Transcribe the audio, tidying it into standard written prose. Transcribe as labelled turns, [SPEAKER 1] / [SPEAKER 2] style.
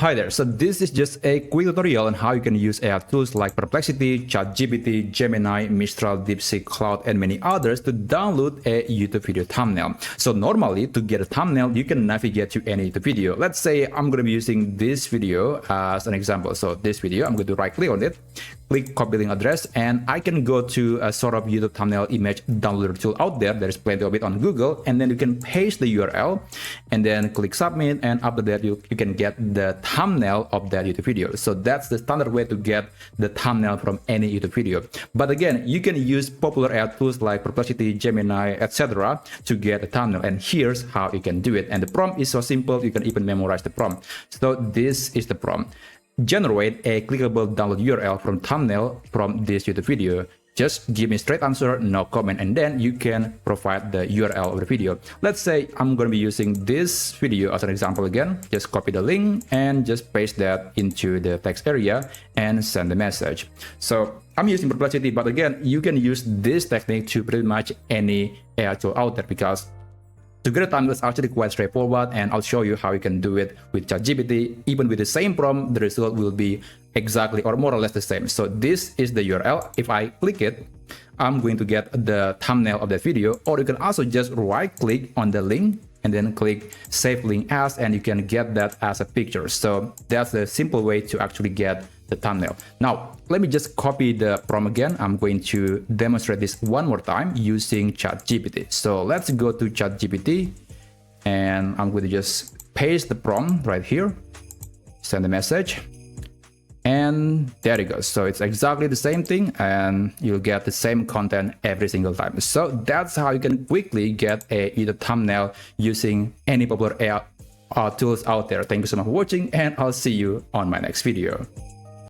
[SPEAKER 1] Hi there, so this is just a quick tutorial on how you can use AI tools like Perplexity, ChatGPT, Gemini, Mistral, DeepSeek, Cloud, and many others to download a YouTube video thumbnail. So normally, to get a thumbnail, you can navigate to any YouTube video. Let's say I'm going to be using this video as an example. So this video, I'm going to right click on it, click copy link address, and I can go to a sort of YouTube thumbnail image downloader tool out there. There's plenty of it on Google, and then you can paste the URL and then click submit, and after that you can get the thumbnail of that YouTube video. So that's the standard way to get the thumbnail from any YouTube video. But again, you can use popular AI tools like Perplexity, Gemini, etc. to get a thumbnail, and here's how you can do it. And the prompt is so simple, you can even memorize the prompt. So this is the prompt: generate a clickable download URL from thumbnail from this YouTube video. Just give me straight answer, no comment, and then you can provide the URL of the video. Let's say I'm going to be using this video as an example again. Just copy the link and just paste that into the text area and send the message. So I'm using Perplexity, but again, you can use this technique to pretty much any AI tool out there, because to get a thumbnail is actually quite straightforward, and I'll show you how you can do it with ChatGPT. Even with the same prompt, the result will be exactly or more or less the same. So this is the URL. If I click it, I'm going to get the thumbnail of that video, or you can also just right click on the link and then click save link as, and you can get that as a picture. So that's the simple way to actually get the thumbnail. Now, let me just copy the prompt again. I'm going to demonstrate this one more time using ChatGPT. So let's go to ChatGPT, and I'm going to just paste the prompt right here, send the message, and there it goes. So it's exactly the same thing, and you'll get the same content every single time. So that's how you can quickly get a YouTube thumbnail using any popular AI tools out there. Thank you so much for watching, and I'll see you on my next video.